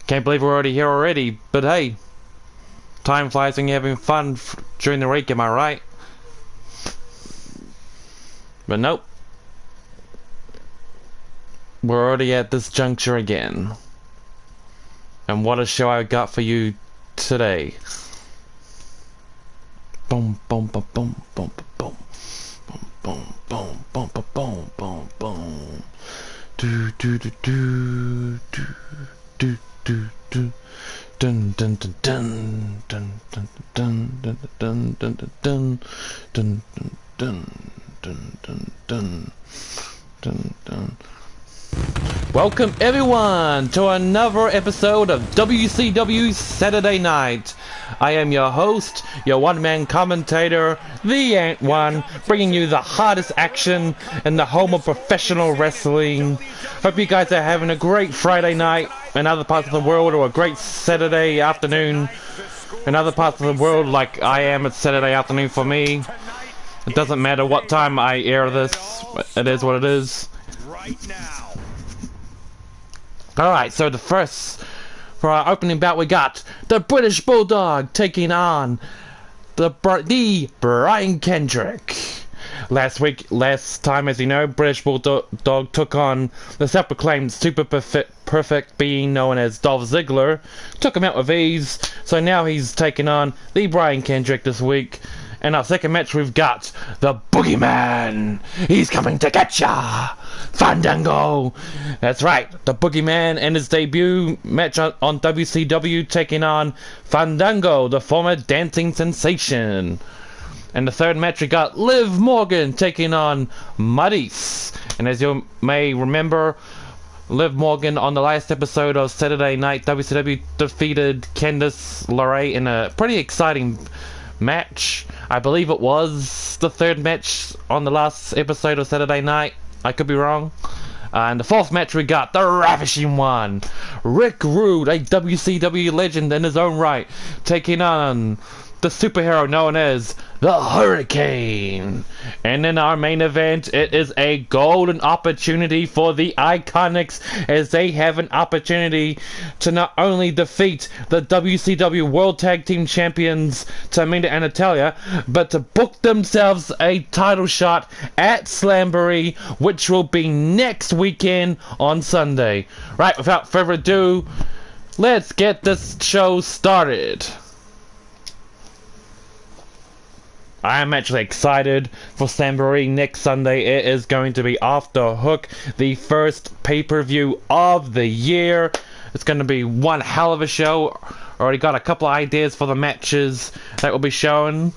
Can't believe we're already here already, but hey, time flies when you're having fun during the week, am I right? But nope. We're already at this juncture again. And what a show I got for you today. Boom, boom, boom, boom, boom, boom, boom, boom, boom, boom, boom, boom, boom. Do do do do do do do do. Dun dun dun dun dun dun dun dun dun dun dun dun dun dun dun dun dun. Welcome everyone to another episode of WCW Saturday Night. I am your host, your one-man commentator, the Ant One, bringing you the hottest action in the home of professional wrestling. Hope you guys are having a great Friday night in other parts of the world, or a great Saturday afternoon in other parts of the world, like I am. It's Saturday afternoon for me. It doesn't matter what time I air this, it is what it is. Right now. Alright, so for our opening bout, we got the British Bulldog taking on the Brian Kendrick. Last time, as you know, British Bulldog took on the self-proclaimed super perfect being known as Dolph Ziggler. Took him out with ease, so now he's taking on the Brian Kendrick this week. In our second match, we've got the Boogeyman. He's coming to get ya! Fandago! That's right, the Boogeyman in his debut match on WCW, taking on Fandago, the former dancing sensation. In the third match, we got Liv Morgan taking on Maryse. And as you may remember, Liv Morgan on the last episode of Saturday Night WCW defeated Candice LeRae in a pretty exciting match. I believe it was the third match on the last episode of Saturday Night. I could be wrong. And the fourth match, we got the Ravishing one, Rick Rude, a WCW legend in his own right, taking on the superhero known as the Hurricane. And in our main event, it is a golden opportunity for the IIconics, as they have an opportunity to not only defeat the WCW World Tag Team Champions Tamina and Natalya, but to book themselves a title shot at Slamboree, which will be next weekend on Sunday. Right, without further ado, let's get this show started. I am actually excited for Slamboree next Sunday. It is going to be off the hook, the first pay-per-view of the year. It's going to be one hell of a show. Already got a couple of ideas for the matches that will be shown.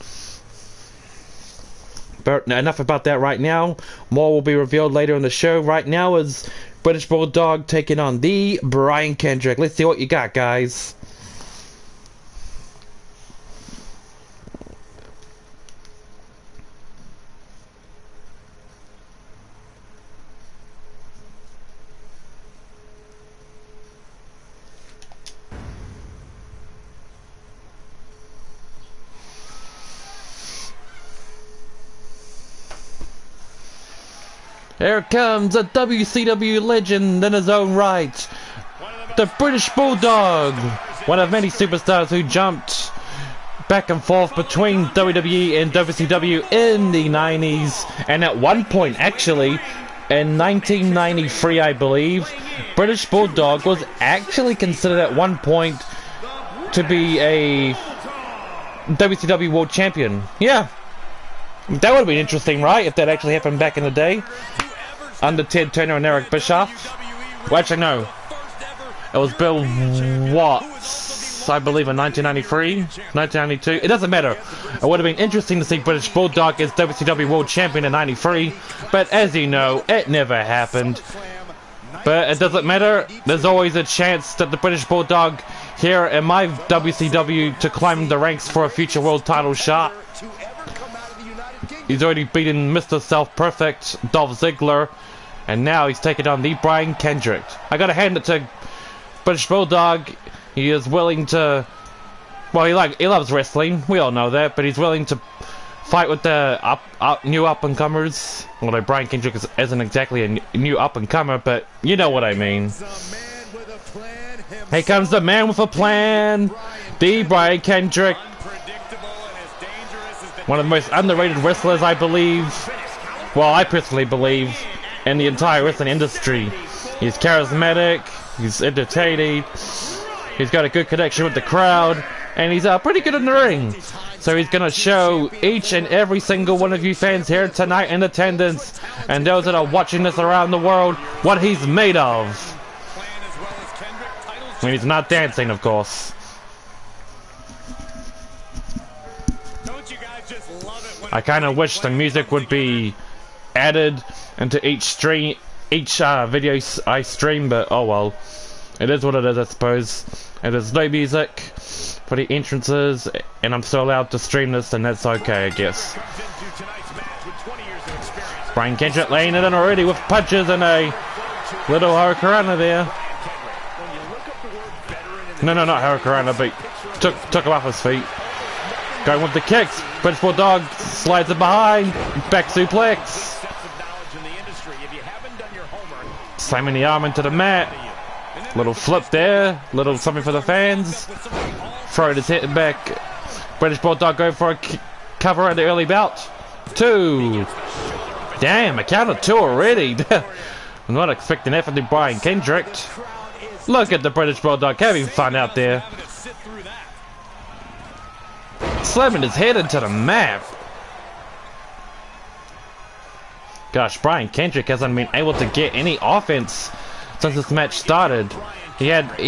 But enough about that right now. More will be revealed later in the show. Right now is British Bulldog taking on the Brian Kendrick. Let's see what you got, guys. Here comes a WCW legend in his own right, the British Bulldog, one of many superstars who jumped back and forth between WWE and WCW in the 90s, and at one point, actually, in 1993, I believe, British Bulldog was actually considered at one point to be a WCW World Champion. Yeah. That would have been interesting, right? If that actually happened back in the day. Under Ted Turner and Eric Bischoff. Well, actually, no. It was Bill Watts, I believe, in 1993, 1992. It doesn't matter. It would have been interesting to see British Bulldog as WCW World Champion in 93. But as you know, it never happened. But it doesn't matter. There's always a chance that the British Bulldog here in my WCW to climb the ranks for a future world title shot. He's already beaten Mr. Self-Perfect, Dolph Ziggler, and now he's taking on the Brian Kendrick. I gotta hand it to British Bulldog. He is willing to, well, he loves wrestling, we all know that, but he's willing to fight with the new up-and-comers. Although Brian Kendrick isn't exactly a new up-and-comer, but you know what I mean. Here comes the man with a plan. The Brian Kendrick. One of the most underrated wrestlers, I believe. Well, I personally believe in the entire wrestling industry. He's charismatic. He's entertaining. He's got a good connection with the crowd. And he's pretty good in the ring. So he's going to show each and every single one of you fans here tonight in attendance, and those that are watching this around the world, what he's made of. When he's not dancing, of course. I kind of wish the music would be added into each video I stream, but oh well. It is what it is, I suppose. It is no music for the entrances, and I'm still allowed to stream this, and that's okay, I guess. Brian Kendrick laying it in already with punches and a little hurricanrana there. No, not hurricanrana, but took him off his feet. Going with the kicks. British Bulldog slides it behind. Back suplex. Slamming the arm into the mat. Little flip there. Little something for the fans. Throwing his head back. British Bulldog going for a cover at the early bout. 2. Damn, a count of 2 already. I'm not expecting that from the Brian Kendrick. Look at the British Bulldog having fun out there. Slamming his head into the mat. Gosh, Brian Kendrick hasn't been able to get any offense since this match started. He had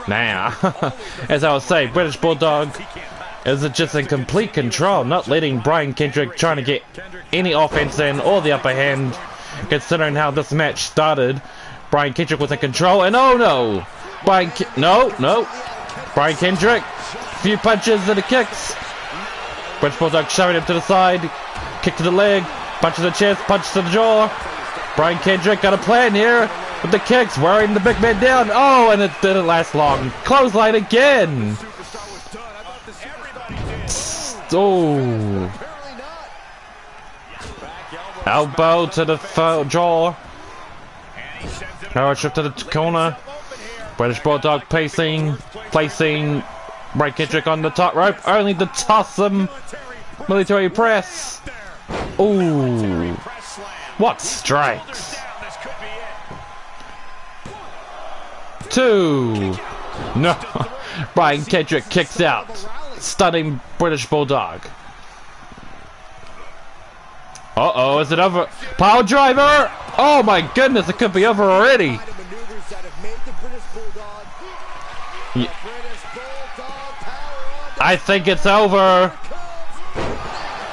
Nah, as I was saying, British Bulldog is just in complete control, not letting Brian Kendrick trying to get any offense in or the upper hand, considering how this match started. Brian Kendrick was in control, and oh no! No! Brian Kendrick, few punches and the kicks. British Bulldog shoving him to the side, kick to the leg, punch to the chest, punch to the jaw. Brian Kendrick got a plan here with the kicks, wearing the big man down. Oh, and it didn't last long. Clothesline again. Oh. Elbow to the jaw. Power shift to the corner. British Bulldog placing Brian Kendrick on the top rope, only to toss him. Military press. Ooh. What strikes? 2. No. Brian Kendrick kicks out, stunning British Bulldog. Uh-oh, is it over? Power driver! Oh my goodness, it could be over already. Yeah. I think it's over.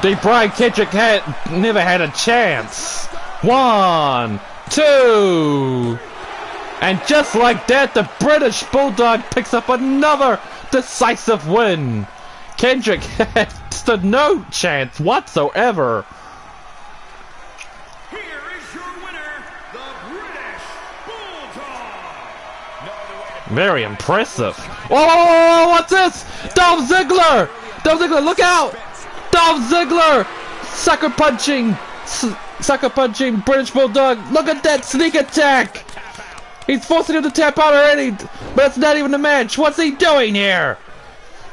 The Brian Kendrick never had a chance. 1, 2. And just like that, the British Bulldog picks up another decisive win. Kendrick had no chance whatsoever. Here is your winner, the British Bulldog. Very impressive. Oh, what's this? Dolph Ziggler! Dolph Ziggler, look out! Dolph Ziggler! Sucker punching British Bulldog. Look at that sneak attack! He's forcing him to tap out already, but it's not even a match. What's he doing here?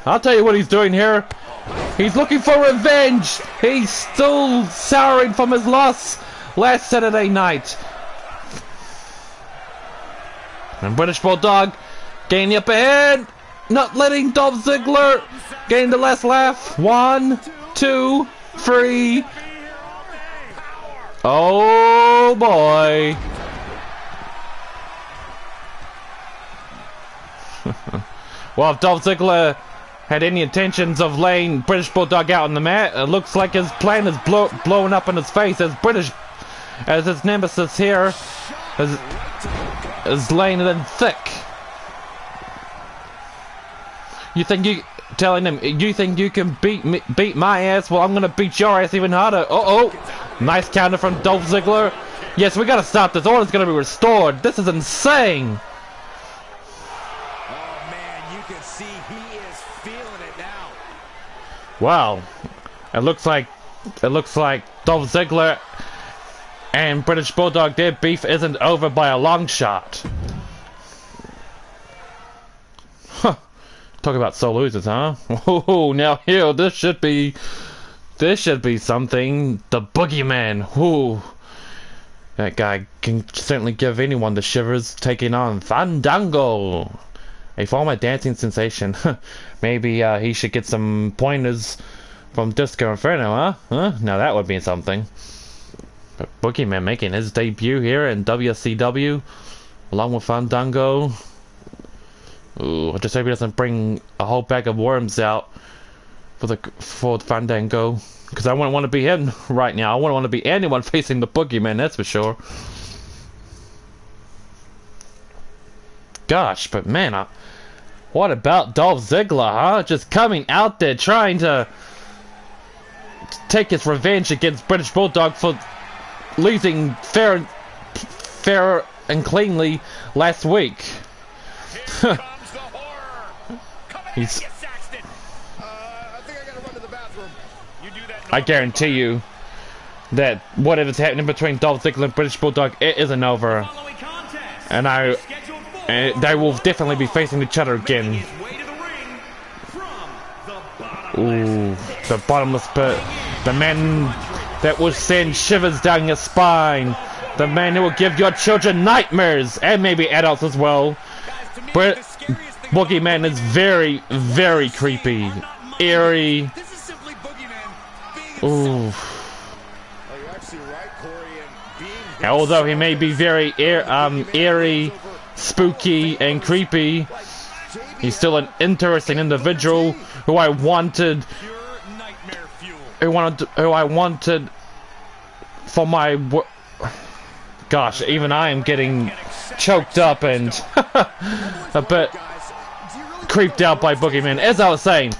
I'll tell you what he's doing here. He's looking for revenge. He's still souring from his loss last Saturday night. And British Bulldog getting the upper hand, not letting Dolph Ziggler getting the last laugh. 1, 2, 3. Oh boy. Well, if Dolph Ziggler had any intentions of laying British Bulldog out on the mat, it looks like his plan is blowing up in his face as his nemesis here is laying it in thick. You think you can beat my ass? Well, I'm gonna beat your ass even harder. Oh, nice counter from Dolph Ziggler. Yes, we gotta stop this. Order's gonna be restored. This is insane. Wow, it looks like Dolph Ziggler and British Bulldog, their beef isn't over by a long shot. Huh. Talk about sore losers, huh? Oh, now here, this should be something. The Boogeyman. Ooh. That guy can certainly give anyone the shivers, taking on Fandago, a former dancing sensation. Maybe he should get some pointers from Disco Inferno, huh? Now that would be something. But Boogeyman making his debut here in WCW, along with Fandango. Ooh, I just hope he doesn't bring a whole bag of worms out for Fandango, because I wouldn't want to be him right now. I wouldn't want to be anyone facing the Boogeyman, that's for sure. Gosh, but man, what about Dolph Ziggler, huh? Just coming out there trying to take his revenge against British Bulldog for losing fair and cleanly last week. He's... I guarantee you that whatever's happening between Dolph Ziggler and British Bulldog, it isn't over. And they will definitely be facing each other again. Ooh, the bottomless pit. The man that will send shivers down your spine. The man who will give your children nightmares, and maybe adults as well. But Boogeyman is very, very creepy, eerie. Ooh. Although he may be very eerie, spooky, and creepy, he's still an interesting individual who I wanted for my. Gosh, even I am getting choked up and a bit creeped out by Boogeyman. As I was saying,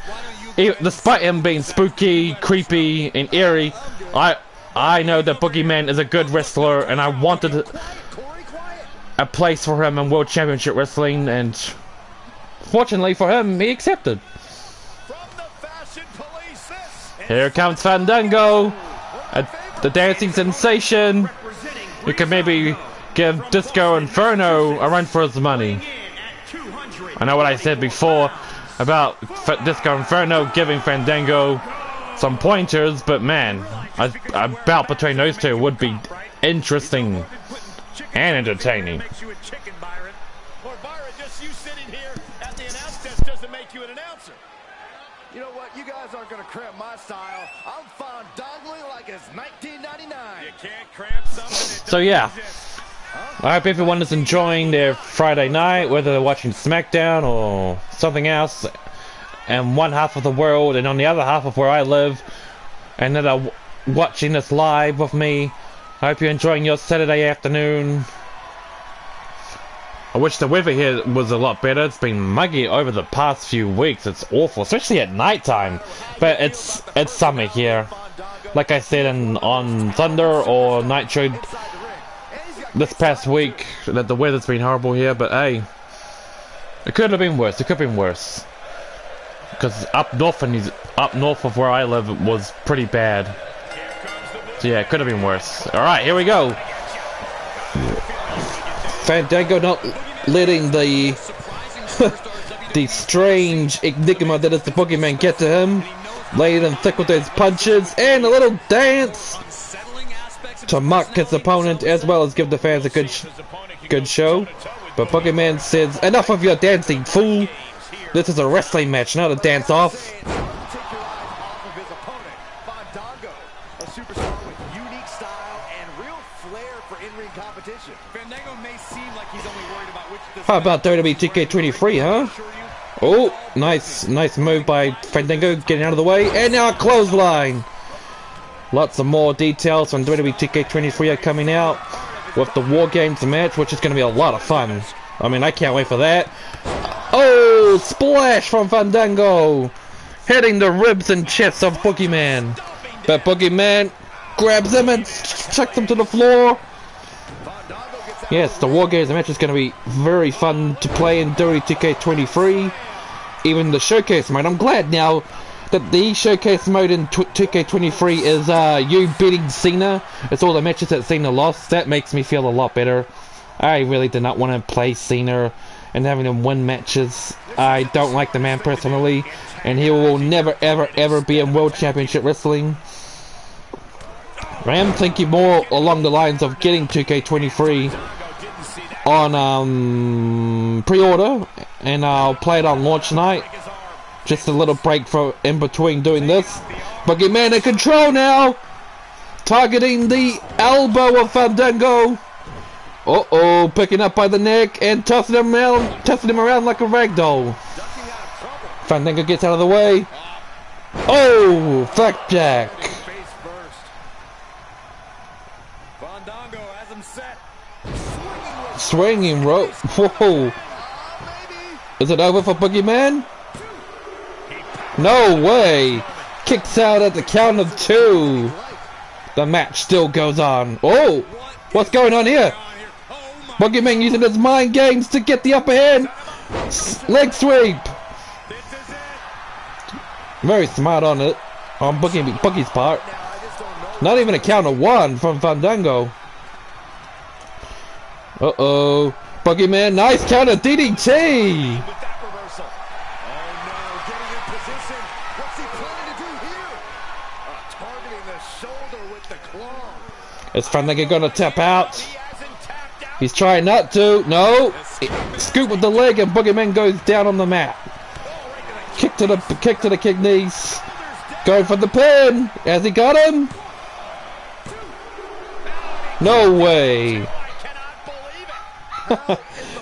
despite him being spooky, creepy, and eerie, I know that Boogeyman is a good wrestler, and I wanted a place for him in World Championship Wrestling, and fortunately for him, he accepted. Here comes Fandango, the dancing sensation. You can maybe give Disco Inferno a run for his money. I know what I said before about Disco Inferno giving Fandango some pointers, but man, a bout between those two would be interesting and entertaining. You know what? You guys aren't going to cramp my style. I'm Fandango like it's 1999. You can't cramp something. So yeah, I hope everyone is enjoying their Friday night, whether they're watching SmackDown or something else, and one half of the world, and on the other half of where I live, and that are watching this live with me. I hope you're enjoying your Saturday afternoon. I wish the weather here was a lot better. It's been muggy over the past few weeks. It's awful, especially at night time. But it's summer here. Like I said on Thunder or Nitro this past week, that the weather's been horrible here. But hey, it could have been worse. It could have been worse. Because up north of where I live was pretty bad. So yeah, it could have been worse. All right, here we go. Fandango not letting the the strange enigma that is the Boogeyman get to him, laying him thick with those punches, and a little dance to mock his opponent as well as give the fans a good show. But Boogeyman says, "Enough of your dancing, fool! This is a wrestling match, not a dance-off." How about WWE 2K23, huh? Oh, nice move by Fandango, getting out of the way, and now a clothesline. Lots of more details on WWE 2K23 are coming out with the War Games match, which is going to be a lot of fun. I mean, I can't wait for that. Oh, splash from Fandango, hitting the ribs and chest of Boogeyman. But Boogeyman grabs him and chucks him to the floor. Yes, the War Games match is going to be very fun to play in WWE 2K23. Even the showcase match. I'm glad now the showcase mode in 2K23 is you beating Cena. It's all the matches that Cena lost. That makes me feel a lot better. I really did not want to play Cena and having him win matches. I don't like the man personally, and he will never ever be in World Championship Wrestling. I am thinking more along the lines of getting 2K23 on pre-order, and I'll play it on launch night. Just a little break for in between doing this. Boogeyman in control now, targeting the elbow of Fandago. Uh-oh, picking up by the neck and tossing him around like a ragdoll. Fandago gets out of the way. Oh, flapjack. Swinging rope. Whoa. Is it over for Boogeyman? No way. Kicks out at the count of 2. The match still goes on. Oh, what's going on here? Boogeyman using his mind games to get the upper hand. Leg sweep. Very smart on it. On Boogie's part. Not even a count of 1 from Fandago. Uh-oh. Boogeyman, nice counter DDT. Is Fandago gonna tap out? He's trying not to. No. Scoop with the leg and Boogeyman goes down on the mat. Kick to the kidneys. Going for the pin. Has he got him? No way.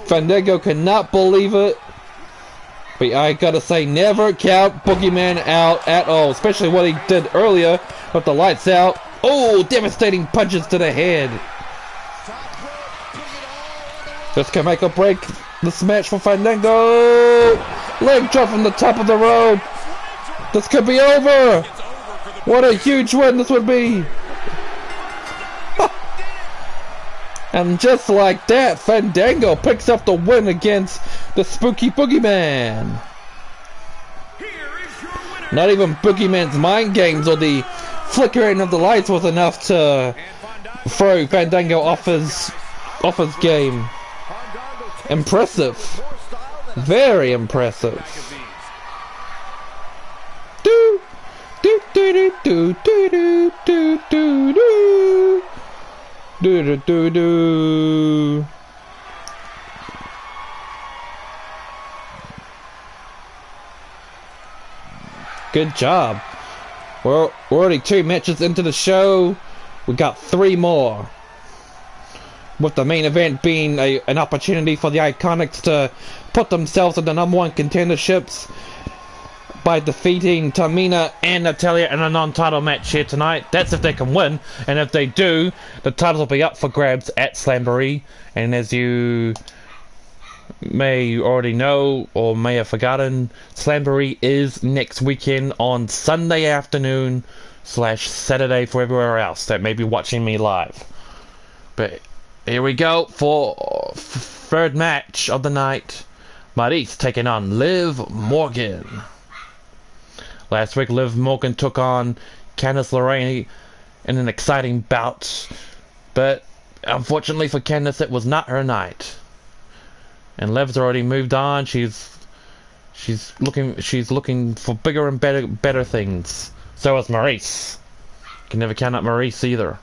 Fandago cannot believe it. But I gotta say, never count Boogeyman out at all. Especially what he did earlier with the lights out. Oh, devastating punches to the head. This can make or break this match for Fandago. Leg drop from the top of the rope. This could be over. What a huge win this would be. And just like that, Fandago picks up the win against the spooky Boogeyman. Not even Boogeyman's mind games or the flickering of the lights was enough to throw Fandago off his game. Impressive. Very impressive. Do do do do do do do do do do do do do. Good job. We're already 2 matches into the show. We got 3 more. With the main event being an opportunity for the IIconics to put themselves in the #1 contenderships by defeating Tamina and Natalya in a non-title match here tonight. That's if they can win, and if they do, the titles will be up for grabs at Slamboree. And as you may already know or may have forgotten, Slamboree is next weekend on Sunday afternoon / Saturday for everywhere else that may be watching me live. But here we go for third match of the night. Maryse taking on Liv Morgan. Last week, Liv Morgan took on Candice LeRae in an exciting bout, but unfortunately for Candice, it was not her night. And Liv's already moved on. She's looking for bigger and better things. So is Maryse. Can never count out Maryse either.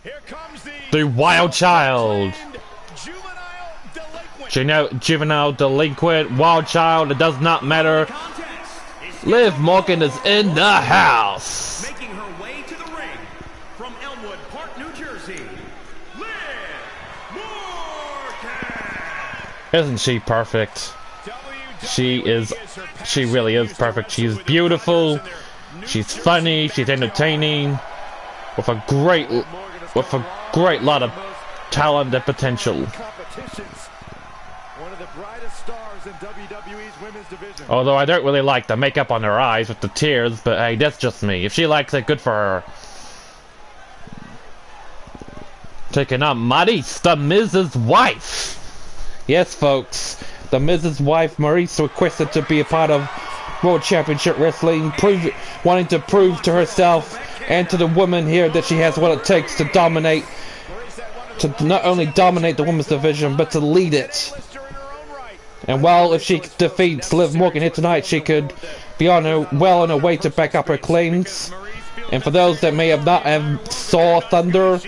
Here comes the wild child. Juvenile delinquent, wild child, it does not matter. Liv Morgan is in the house. Making her way to the ring from Elmwood Park, New Jersey, Liv Morgan. Isn't she perfect? She really is perfect. She's beautiful. She's funny. She's entertaining. With a great lot of talent and potential. One of the brightest stars in WWE's women's division. Although I don't really like the makeup on her eyes with the tears, but hey, that's just me. If she likes it, good for her. Taking on Maryse, the Miz's wife. Yes, folks, The Miz's wife, Maryse, requested to be a part of World Championship Wrestling, wanting to prove to herself and to the women here that she has what it takes to dominate, to not only dominate the women's division, but to lead it. And while if she defeats Liv Morgan here tonight, she could be on her way to back up her claims. And for those that may have not saw Thunder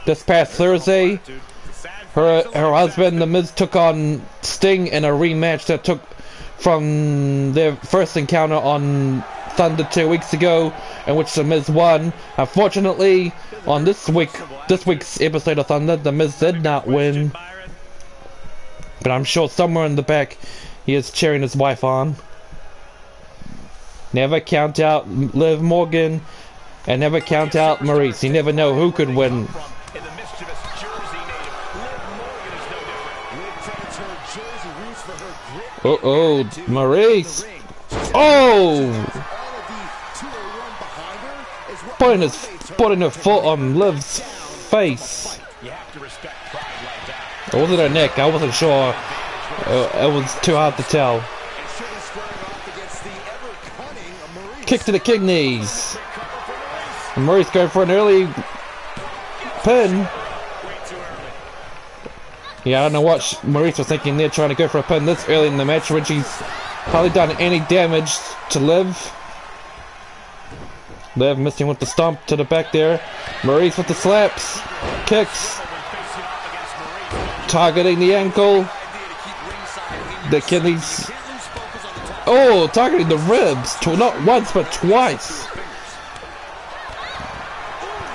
this past Thursday, her husband, The Miz, took on Sting in a rematch that took from their first encounter on Thunder 2 weeks ago, in which The Miz won. Unfortunately, on this week's episode of Thunder, The Miz did not win. But I'm sure somewhere in the back, he is cheering his wife on. Never count out Liv Morgan, and never count out Maryse. You never know who could win. Uh-oh, Maryse. Oh! Putting her foot on Liv's face. Or was it her neck? I wasn't sure. It was too hard to tell. Kick to the kidneys. And Maryse going for an early pin. Yeah, I don't know what Maryse was thinking there, trying to go for a pin this early in the match when she's hardly done any damage to Liv. Liv missing with the stomp to the back there. Maryse with the slaps, kicks, targeting the ankle, the kidneys. Oh, targeting the ribs, not once but twice.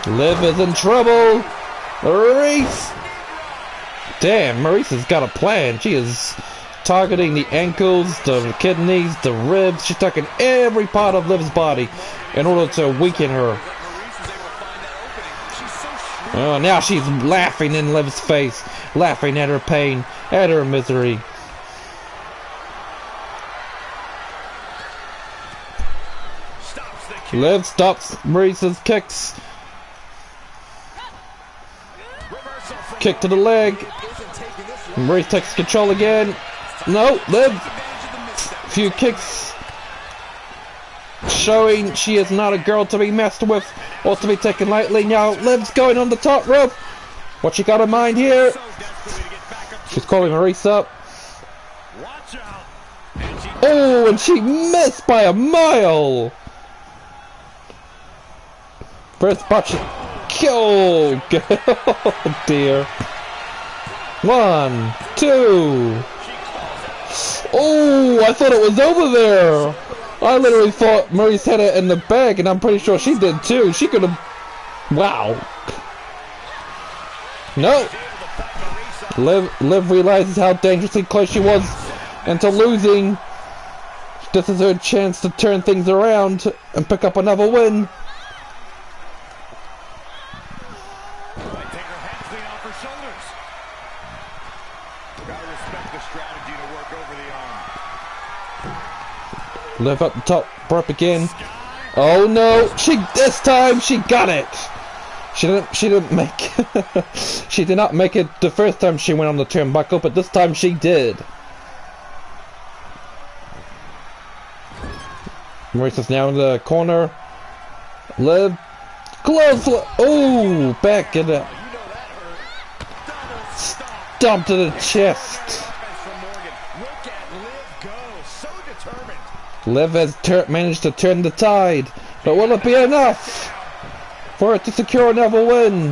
Liv is in trouble. Maryse. Damn, Maryse has got a plan. She is targeting the ankles, the kidneys, the ribs. She's attacking every part of Liv's body in order to weaken her. Oh, now she's laughing in Liv's face, laughing at her pain, at her misery. Liv stops Maryse's kicks. Kick to the leg. Maryse takes control again. No, Liv. Few kicks. Showing she is not a girl to be messed with or to be taken lightly. Now Liv's going on the top rope. What she got in mind here? She's calling Maryse up. Oh, and she missed by a mile. First botch. Oh, oh dear. 1, 2. Oh, I thought it was over there. I literally thought Maryse had it in the bag, and I'm pretty sure she did too. She could have. Wow. No. Liv realizes how dangerously close she was into losing. This is her chance to turn things around and pick up another win. Liv up the top rope again. Oh no! This time she got it. She didn't make. She did not make it the first time she went on the turnbuckle, but this time she did. Maryse is now in the corner. Liv, close. Oh, back in the stomp to the chest. Liv has managed to turn the tide, but will it be enough for it to secure another win?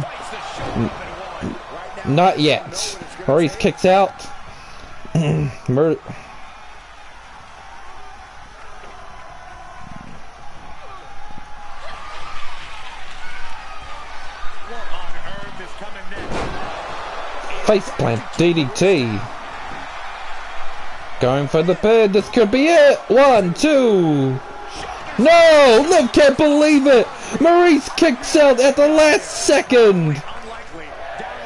Not yet. Maryse kicks out. Faceplant DDT. Going for the pin. This could be it. 1, 2. No! Liv can't believe it. Maryse kicks out at the last second.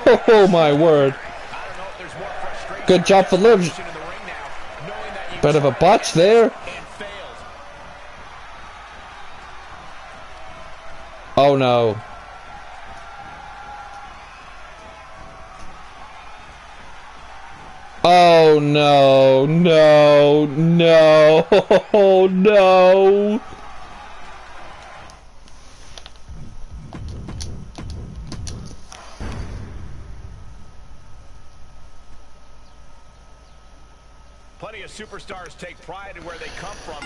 Oh my word. Good job for Liv. Bit of a botch there. Oh no. Oh Oh no, no, no, oh no. Plenty of superstars take pride in where they come from.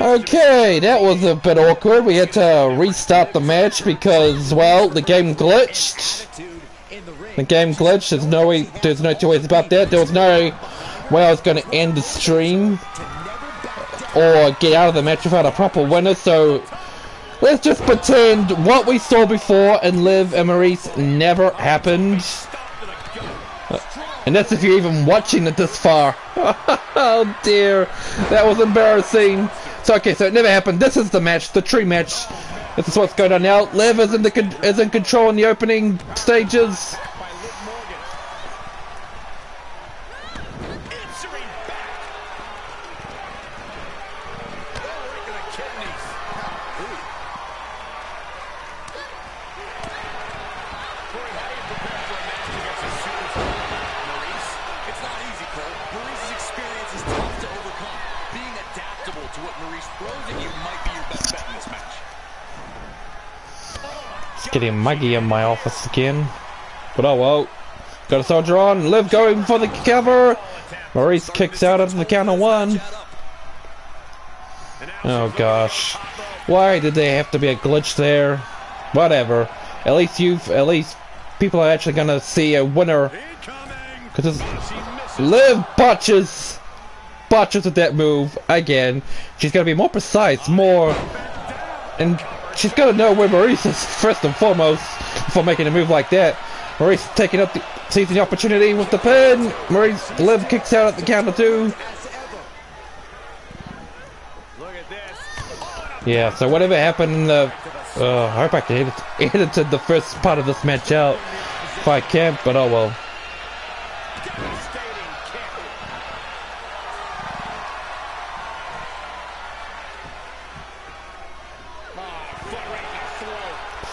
Okay, that was a bit awkward. We had to restart the match because, well, the game glitched. The game glitched. There's no two ways about that. There was no way I was going to end the stream or get out of the match without a proper winner. So let's just pretend what we saw before in Liv and Maryse never happened. And that's if you're even watching it this far. Oh dear, that was embarrassing. So okay, so it never happened. This is the match, the true match. This is what's going on now. Liv is in control in the opening stages. Getting muggy in my office again, but oh well. Got a soldier on. Liv going for the cover. Maryse kicks out of the count of one. Oh gosh, why did they have to be a glitch there? Whatever. At least people are actually gonna see a winner. Because Liv botches with that move again. She's gonna be more precise, and she's got to know where Maryse is first and foremost before making a move like that. Maryse seizing the opportunity with the pin. Liv kicks out at the count of two. Yeah, so whatever happened in the... I hope I can edit the first part of this match out if I can, but oh well.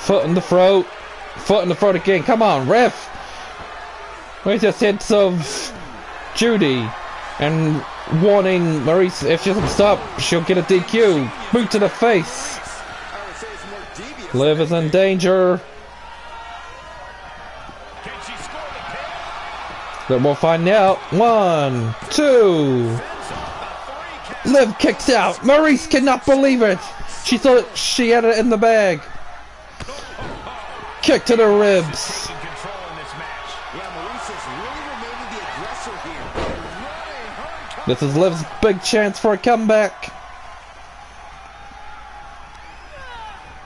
Foot in the throat. Foot in the throat again. Come on, ref. Where's your sense of duty? And warning Maryse, if she doesn't stop, she'll get a DQ. Boot to the face. Liv is in danger. But we'll find out. 1, 2. Liv kicks out. Maryse cannot believe it. She thought she had it in the bag. Kick to the ribs. This is Liv's big chance for a comeback.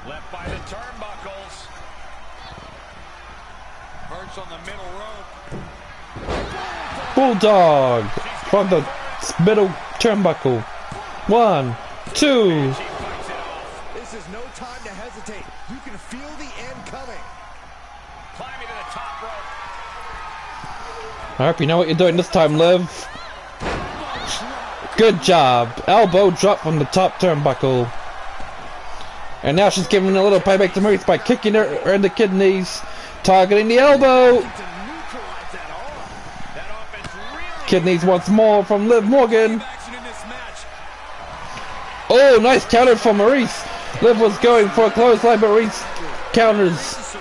Left by the turnbuckles. Perch on the middle rope. Bulldog from the middle turnbuckle. 1, 2. This is no time to hesitate. You can feel the end coming. Climbing to the top rope. I hope you know what you're doing this time, Liv. Good job. Elbow drop from the top turnbuckle. And now she's giving a little payback to Maryse by kicking her in the kidneys. Targeting the elbow. Kidneys once more from Liv Morgan. Oh, nice counter from Maryse. Liv was going for a clothesline, but Maryse counters.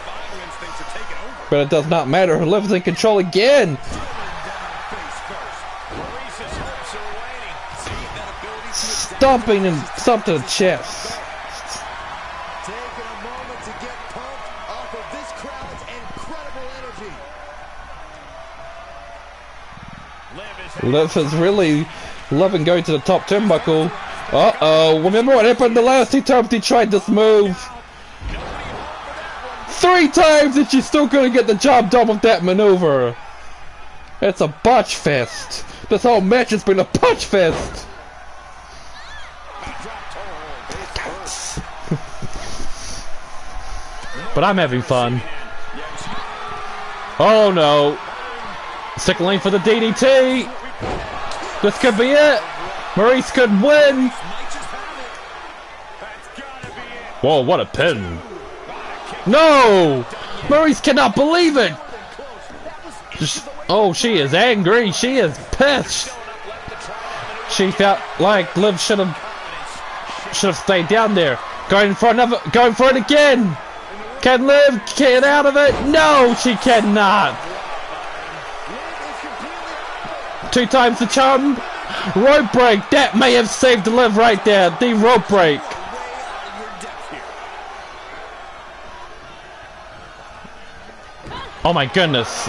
But it does not matter. Liv's in control again. Stomping and stomp to the chest. Taking a moment to get pumped off of this crowd's incredible energy. Liv is really loving going to the top turnbuckle. Uh-oh. Remember what happened the last 2 times he tried this move? 3 times and she's still gonna get the job done with that maneuver. It's a botch fest. This whole match has been a botch fest. But I'm having fun. Oh no. Sickling for the DDT. This could be it. Maryse could win. Whoa, what a pin. No! Maryse cannot believe it. Oh, she is angry. She is pissed. She felt like Liv should have stayed down there. Going for it again. Can Liv get out of it? No, she cannot. 2 times the charm. Rope break. That may have saved Liv right there. The rope break. Oh my goodness.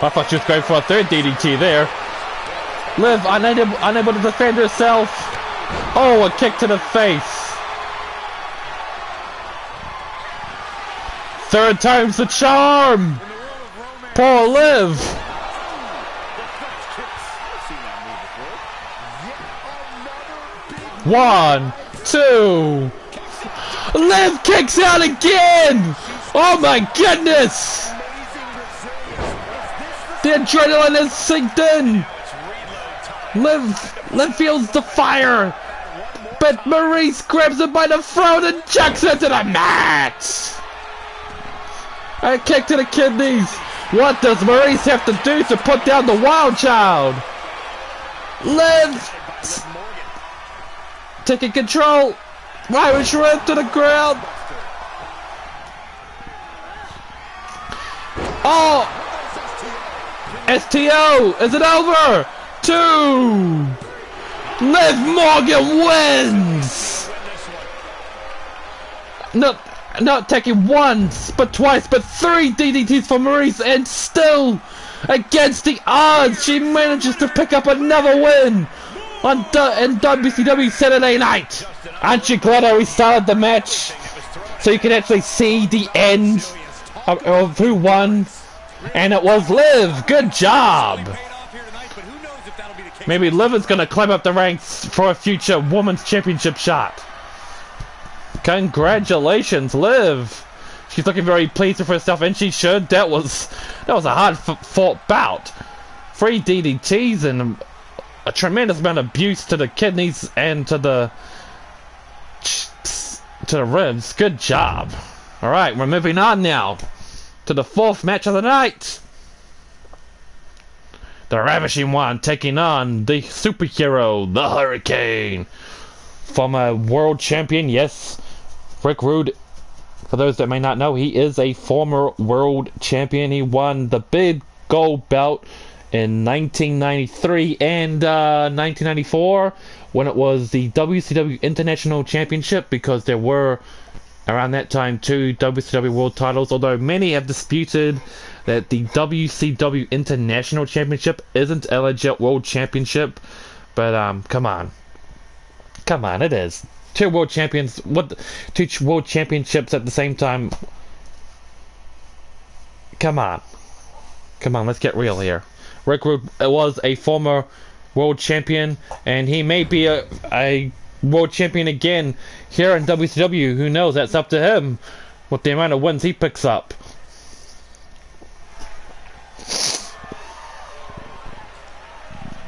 I thought she was going for a 3rd DDT there. Liv unable to defend herself. Oh, a kick to the face. 3rd time's the charm. Poor Liv. 1, 2. Liv kicks out again. Oh my goodness. The adrenaline is sinked in. Liv feels the fire. But Maryse grabs her by the throat and chucks her to the mat. A kick to the kidneys. What does Maryse have to do to put down the wild child? Liv taking control. Irish whip to the ground. Oh! STO! Is it over? 2! Liv Morgan wins! Not taking once, but twice, but 3 DDTs for Maryse, and still, against the odds, she manages to pick up another win on WCW Saturday night. Aren't you glad I restarted the match so you can actually see the end of who won? And it was Liv. Good job. Maybe Liv is going to climb up the ranks for a future Women's Championship shot. Congratulations, Liv. She's looking very pleased with herself, and she should. That was a hard fought bout. 3 DDTs and a tremendous amount of abuse to the kidneys and to the ribs. Good job. All right, we're moving on now to the 4th match of the night. The Ravishing one taking on the superhero, the Hurricane. Former world champion, yes, Rick Rude. For those that may not know, he is a former world champion. He won the big gold belt in 1993 and 1994 when it was the WCW International Championship, because there were around that time 2 WCW world titles, although many have disputed that the WCW International Championship isn't a legit world championship. But come on, it is. 2 world champions, 2 world championships at the same time. Come on, let's get real here. Rick Rude was a former world champion, and he may be a world champion again here in WCW. Who knows? That's up to him with the amount of wins he picks up.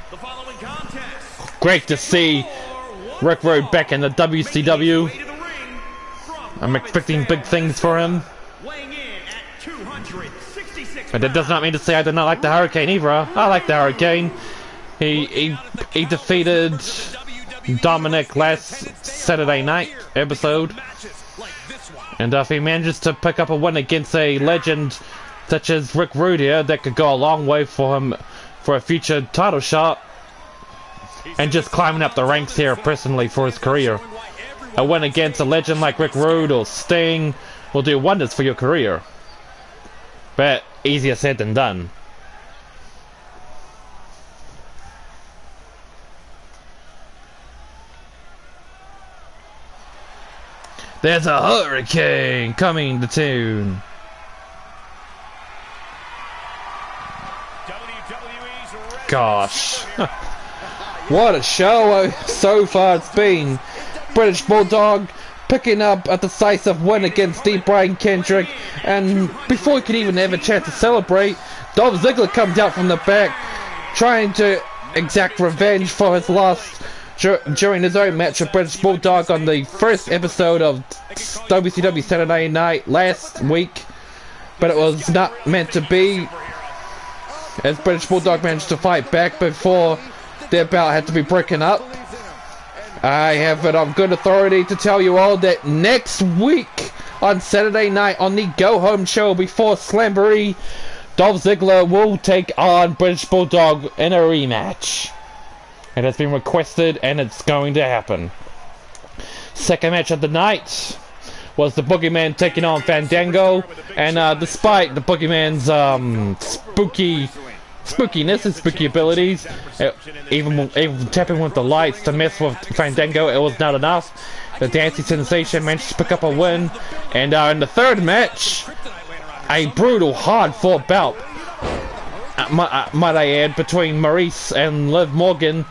The following contest. Great to see Rick Rude back in the WCW. I'm expecting big things for him. Weighing in at 266 But that does not mean to say I do not like the Hurricane either. I like the Hurricane. He defeated Dominic last Saturday night episode, and if he manages to pick up a win against a legend such as Rick Rude here, that could go a long way for him for a future title shot, and just climbing up the ranks here personally for his career. A win against a legend like Rick Rude or Sting will do wonders for your career, but easier said than done. There's a Hurricane coming to tune. Gosh. What a show so far it's been. British Bulldog picking up a decisive win against Brian Kendrick, and before he could even have a chance to celebrate, Dolph Ziggler comes out from the back trying to exact revenge for his loss during his own match with British Bulldog on the first episode of WCW Saturday Night last week, but it was not meant to be, as British Bulldog managed to fight back before their bout had to be broken up. I have it on good authority to tell you all that next week on Saturday night on the Go Home show before Slamboree, Dolph Ziggler will take on British Bulldog in a rematch. It has been requested and it's going to happen. Second match of the night was the Boogeyman taking on Fandago, and despite the Boogeyman's spookiness and spooky abilities, even tapping with the lights to mess with Fandango, it was not enough. The dancing sensation managed to pick up a win, and in the third match, a brutal, hard-fought bout, might I add, between Maryse and Liv Morgan.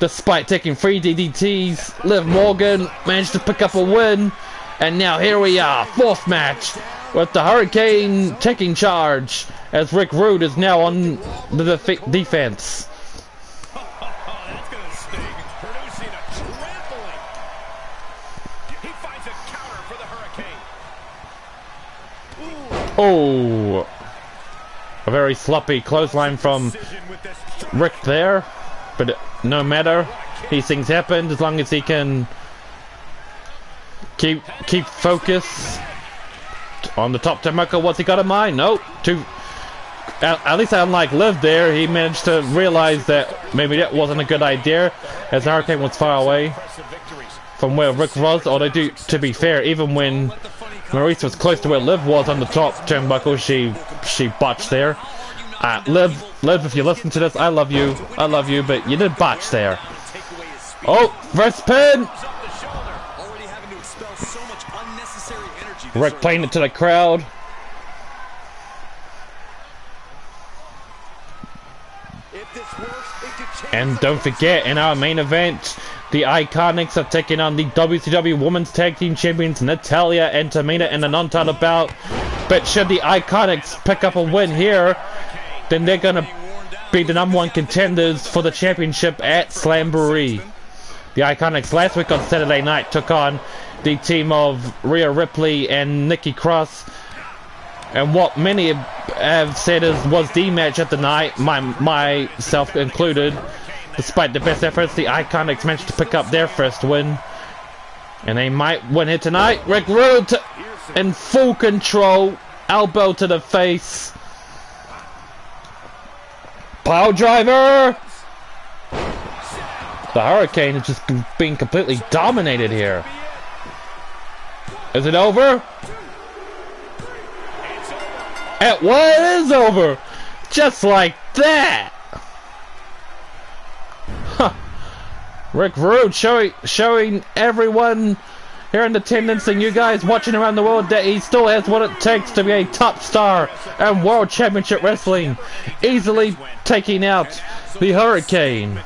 Despite taking 3 DDTs, Liv Morgan managed to pick up a win, and now here we are, fourth match, with the Hurricane taking charge, as Rick Rude is now on the defense. That's gonna sting, producing a trampling. He finds a counter for the Hurricane. Oh, a very sloppy clothesline from Rick there, but no matter, these things happen as long as he can keep focus on the top turnbuckle. What's he got in mind? Nope. At least unlike Liv there, he managed to realize that maybe that wasn't a good idea, as the Hurricane was far away from where Rick was. Although, to be fair, even when Maryse was close to where Liv was on the top turnbuckle, she botched there. Liv, if you listen to this, I love you, but you did botch there. Oh, first pin! Rick playing it to the crowd. And don't forget, in our main event, the IIconics are taking on the WCW Women's Tag Team Champions Natalya and Tamina in a non-title bout. But should the IIconics pick up a win here, then they're gonna be the #1 contenders for the championship at Slamboree. The IIconics last week on Saturday night took on the team of Rhea Ripley and Nikki Cross, and what many have said was the match of the night, myself included. Despite the best efforts, the IIconics managed to pick up their first win, and they might win here tonight. Rick Rude in full control, elbow to the face, pile driver. The Hurricane is just being completely dominated here. Is it over? It was over! Just like that! Huh. Rick Rude showing everyone here in attendance and you guys watching around the world that he still has what it takes to be a top star in World Championship Wrestling. Easily taking out the Hurricane.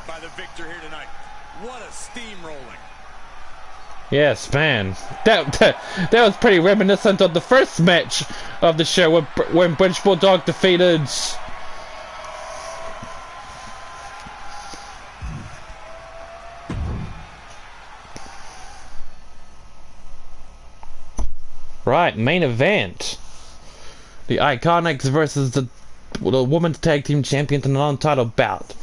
Yes, man. That was pretty reminiscent of the first match of the show when British Bulldog defeated right, main event. The IIconics versus the Women's Tag Team Champions in a non-title bout.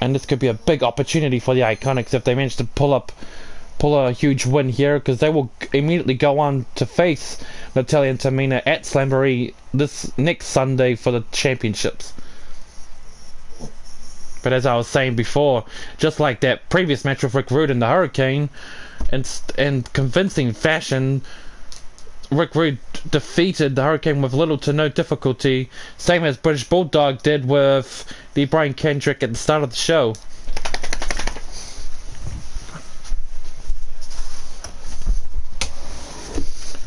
And this could be a big opportunity for the IIconics if they manage to pull a huge win here, because they will immediately go on to face Natalya and Tamina at Slamboree this next Sunday for the championships. But as I was saying before, just like that previous match with Rick Rude and the Hurricane, in convincing fashion, Rick Rude defeated the Hurricane with little to no difficulty, same as British Bulldog did with the Brian Kendrick at the start of the show.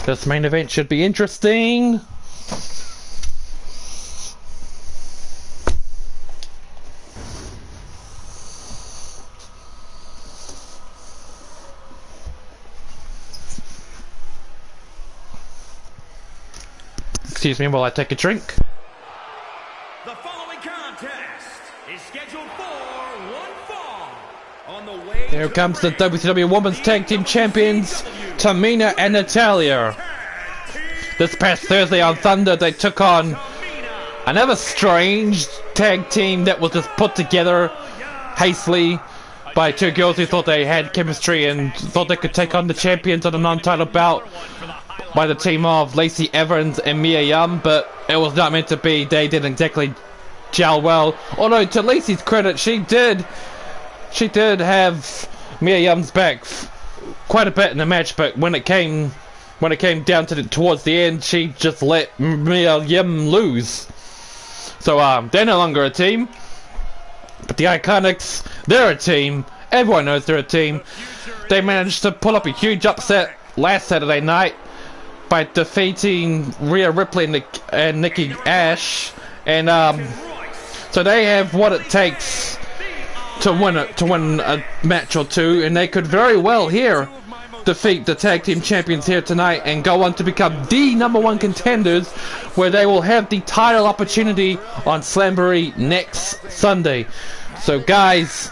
This main event should be interesting. Excuse me while I take a drink. The following contest is scheduled for one fall. On the way Here comes the WCW Women's Tag Team Champions, Tamina and Natalya. This past Thursday on Thunder, they took on another strange tag team that was just put together hastily by two girls who thought they had chemistry and thought they could take on the champions of the non-title bout by the team of Lacey Evans and Mia Yim, but it was not meant to be. They didn't exactly gel well. Although to Lacey's credit, she did have Mia Yim's back quite a bit in the match, but when it came down to towards the end, she just let Mia Yim lose. So they're no longer a team. But the IIconics, they're a team. Everyone knows they're a team. They managed to pull up a huge upset last Saturday night by defeating Rhea Ripley and Nikki Ash, and so they have what it takes to win a match or two, and they could very well here defeat the tag team champions here tonight and go on to become the #1 contenders, where they will have the title opportunity on Slamboree next Sunday. So guys,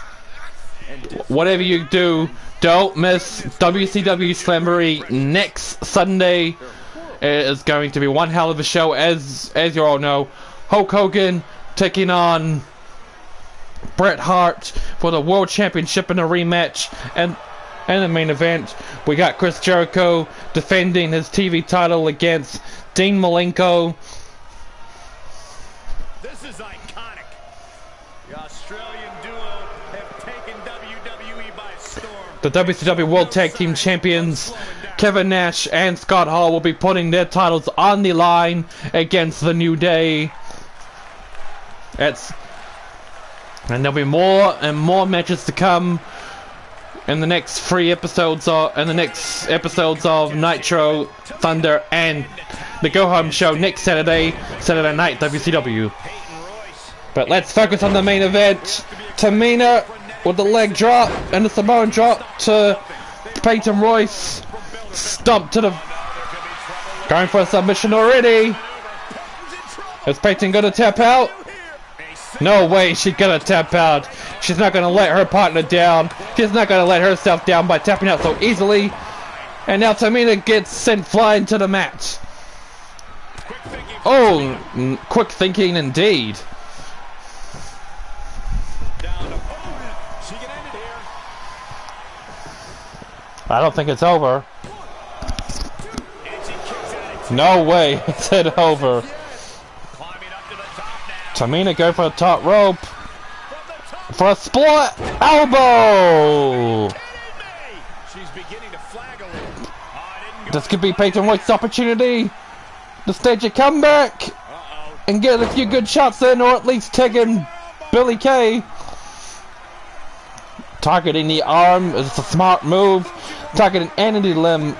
whatever you do, don't miss WCW Slamboree next Sunday. It is going to be one hell of a show, as you all know. Hulk Hogan taking on Bret Hart for the World Championship in a rematch, and the main event, we got Chris Jericho defending his TV title against Dean Malenko. This is iconic. The Australian duo have taken WWE by storm. The WCW World Tag Team Champions Kevin Nash and Scott Hall will be putting their titles on the line against the New Day. And there'll be more and more matches to come in the next 3 episodes of Nitro, Thunder, and the Go Home Show next Saturday night, WCW. But let's focus on the main event. Tamina with the leg drop and the Samoan drop to Peyton Royce. Stumped to the... Going for a submission already. Is Peyton gonna tap out? No way she's gonna tap out. She's not gonna let her partner down. She's not gonna let herself down by tapping out so easily. And now Tamina gets sent flying to the mat. Oh, quick thinking indeed. I don't think it's over. No way it's it over. Tamina go for the top rope for a split elbow. This could be Peyton Royce's opportunity to stage a comeback and get a few good shots in, or at least taking Billie Kay. Targeting the arm is a smart move. Targeting any limb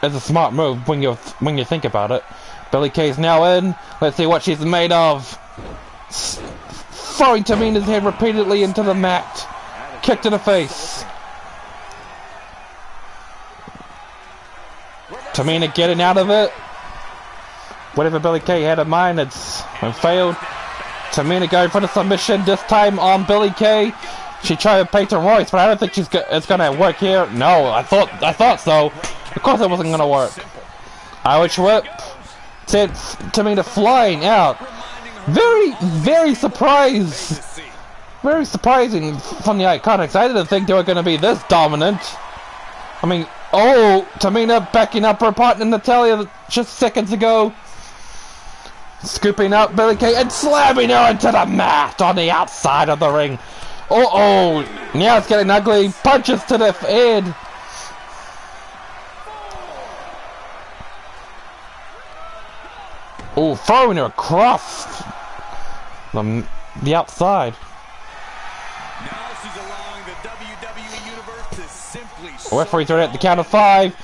is a smart move when you think about it. Billie Kay is now in. Let's see what she's made of. Throwing Tamina's head repeatedly into the mat. Kick to the face. Tamina getting out of it. Whatever Billie Kay had in mind, it's failed. Tamina going for the submission, this time on Billie Kay. She tried with Peyton Royce, but I don't think it's gonna work here. No, I thought so. Of course it wasn't gonna work. Irish whip. Sent Tamina flying out. Very surprised. Very surprising from the IIconics. I didn't think they were gonna be this dominant. I mean, oh, Tamina backing up her partner Natalya just seconds ago. Scooping up Billie Kay and slamming her into the mat on the outside of the ring. Oh, now it's getting ugly. Punches to the head. Oh, throwing her across the outside. Now she's allowing the WWE universe to simply Referees are at the count of 5.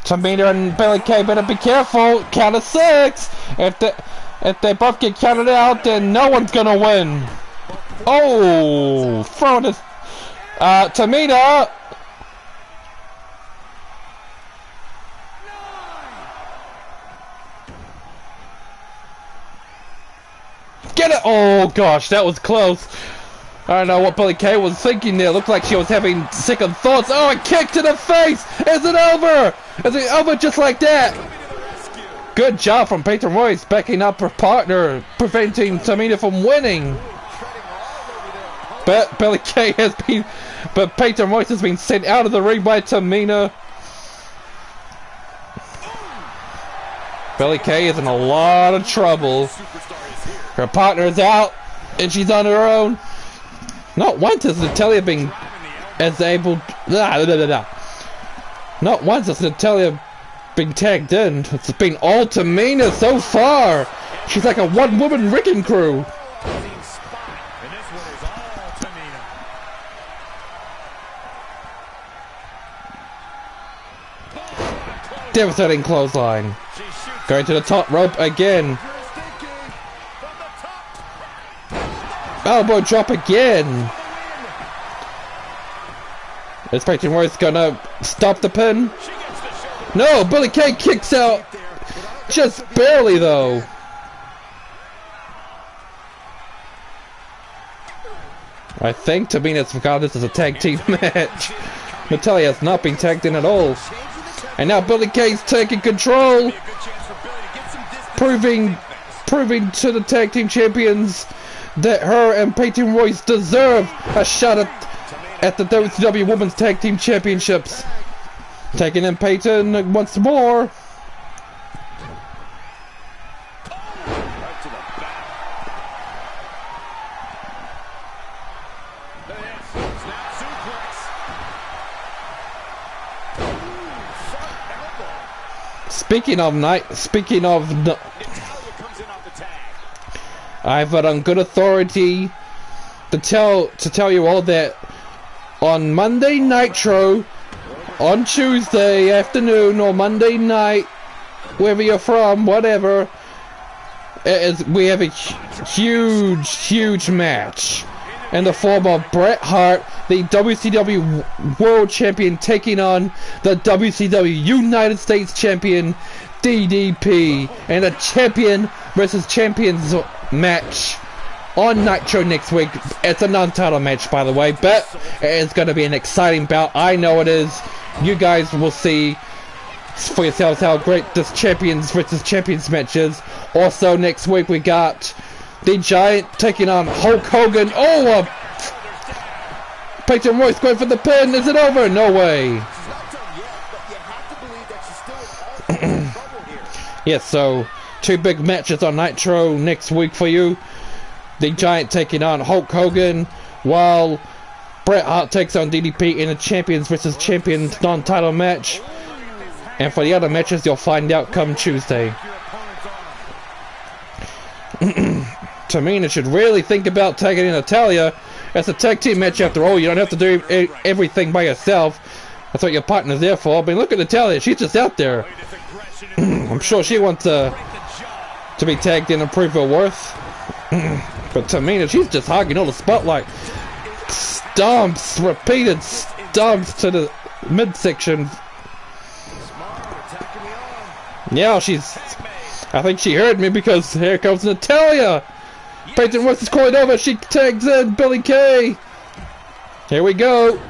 Tamina and Billie Kay better be careful. Count of 6. If they both get counted out, then no one's gonna win. Oh, throwing this. Tamina. Get it! Oh gosh, that was close. I don't know what Billie Kay was thinking there. Looked like she was having second thoughts. Oh, a kick to the face! Is it over? Is it over just like that? Good job from Peyton Royce backing up her partner, preventing Tamina from winning. But Billie Kay has been, but Peyton Royce has been sent out of the ring by Tamina. Billie Kay is in a lot of trouble. Her partner is out, and she's on her own. Not once has Natalya been able. Not once has Natalya been tagged in. It's been all Tamina so far. She's like a one-woman wrecking crew. Devastating clothesline. Going to the top rope again. Elbow drop again. Is Peyton Royce gonna stop the pin? No, Billie Kay kicks out. Just barely though. I think Tamina's forgot this is a tag team match. Natalya has not been tagged in at all. And now Billie Kay's taking control. Proving to the tag team champions that her and Peyton Royce deserve a shot at the WCW Women's Tag Team Championships. Taking in Peyton once more. Speaking of, I've got on good authority to tell you all that on Monday Nitro, on Tuesday afternoon or Monday night, wherever you're from, whatever, we have a huge match in the form of Bret Hart, the WCW World Champion, taking on the WCW United States Champion, DDP, and a champion versus champions match on Nitro next week. It's a non-title match, by the way, but it's going to be an exciting bout. I know it is. You guys will see for yourselves how great this champions versus champions match is. Also, next week we got the Giant taking on Hulk Hogan. Oh, Peyton Royce going for the pin. Is it over? No way. Yes, so 2 big matches on Nitro next week for you. The Giant taking on Hulk Hogan, while Bret Hart takes on DDP in a champions versus champions non-title match. And for the other matches, you'll find out come Tuesday. Tamina should really think about tagging in Natalya. It's a tag team match after all. You don't have to do everything by yourself. That's what your partner's there for. I mean, look at Natalya. She's just out there. I'm sure she wants to be tagged in and prove her worth. But Tamina, she's just hogging all the spotlight. Stomps, repeated stomps to the midsection. Yeah, I think she heard me because here comes Natalya. Peyton Royce is calling over. She tags in Billie Kay. Here we go.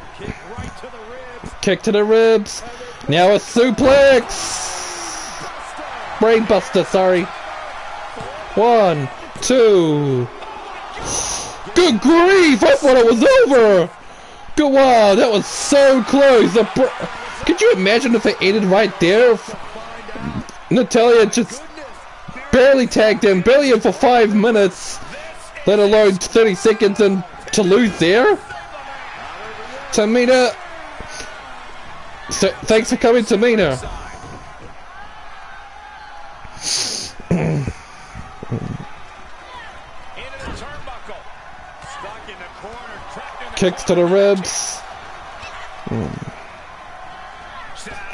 Kick to the ribs. Now a suplex. Brainbuster, sorry. 1, 2. Good grief! I thought it was over. Good, wow, that was so close. Could you imagine if it ended right there? Natalya just barely tagged in, barely in for 5 minutes, let alone 30 seconds, and to lose there. Tamina, so, thanks for coming, Tamina. Kicks to the ribs.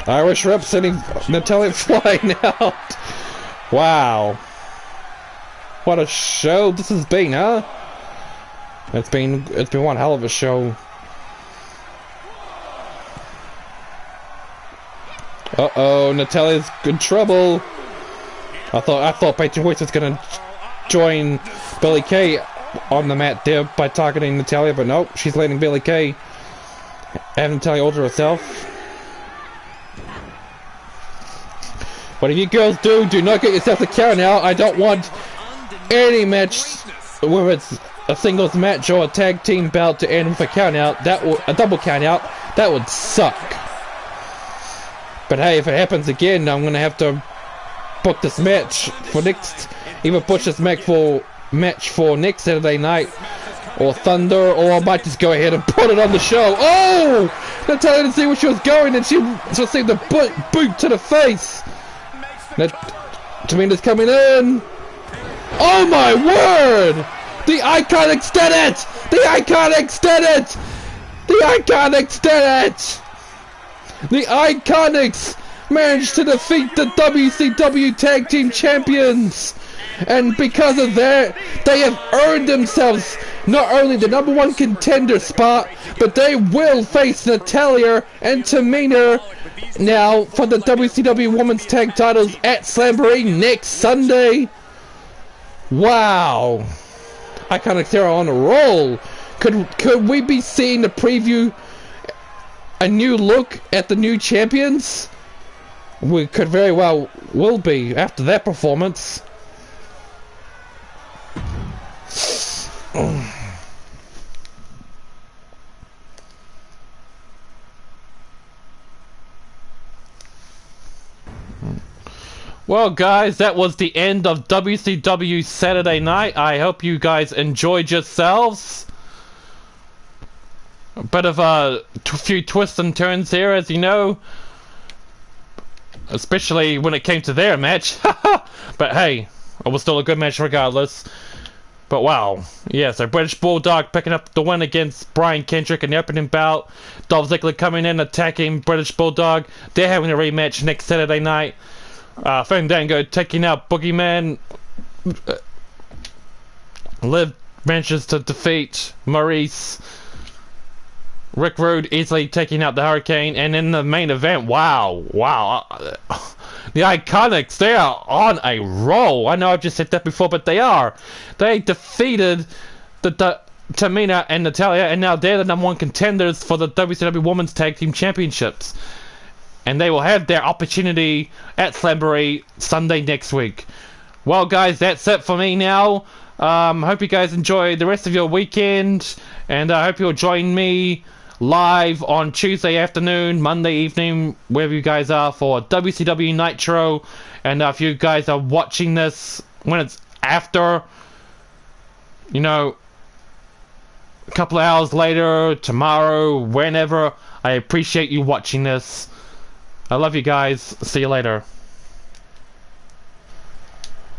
Irish rep sending Natalya flying out. Wow. What a show this has been, huh? It's been one hell of a show. Uh-oh, Natalya's in trouble. I thought Peyton Royce was gonna join Billie Kay on the mat there by targeting Natalya, but nope, she's letting Billie Kay have Natalya alter herself. But if you girls do not get yourself a count out. I don't want any match, whether it's a singles match or a tag team bout to end with a count out, a double count out, that would suck. But hey, if it happens again, I'm gonna have to book this match for next, either push this match for next Saturday night, or Thunder, or I might just go ahead and put it on the show. Oh! Natalya didn't see where she was going, and she received a boot to the face. Tamina's coming in. Oh my word! The IIconics did it! The IIconics did it! The IIconics did it! The IIconics managed to defeat the WCW Tag Team Champions! And because of that, they have earned themselves not only the #1 contender spot, but they will face Natalya and Tamina now for the WCW Women's Tag Titles at Slamboree next Sunday. Wow! IIconics are on a roll. Could we be seeing the preview, a new look at the new champions? We could very well will be after that performance. Well guys, that was the end of WCW Saturday Night. I hope you guys enjoyed yourselves. A bit of a few twists and turns here, as you know. Especially when it came to their match. But hey, it was still a good match regardless. But wow, yeah, so British Bulldog picking up the win against Brian Kendrick in the opening bout. Dolph Ziggler coming in attacking British Bulldog. They're having a rematch next Saturday night. Fandago taking out Boogeyman. Liv manages to defeat Maryse. Rick Rude easily taking out the Hurricane. And in the main event, wow. The IIconics, they are on a roll. I know I've just said that before, but they are. They defeated the Tamina and Natalya, and now they're the #1 contenders for the WCW Women's Tag Team Championships. And they will have their opportunity at Slamboree Sunday next week. Well guys, that's it for me now. Hope you guys enjoy the rest of your weekend, and I hope you'll join me live on Tuesday afternoon, Monday evening, wherever you guys are, for WCW Nitro. And if you guys are watching this when it's after, you know, a couple of hours later, tomorrow, whenever, I appreciate you watching this. I love you guys. See you later.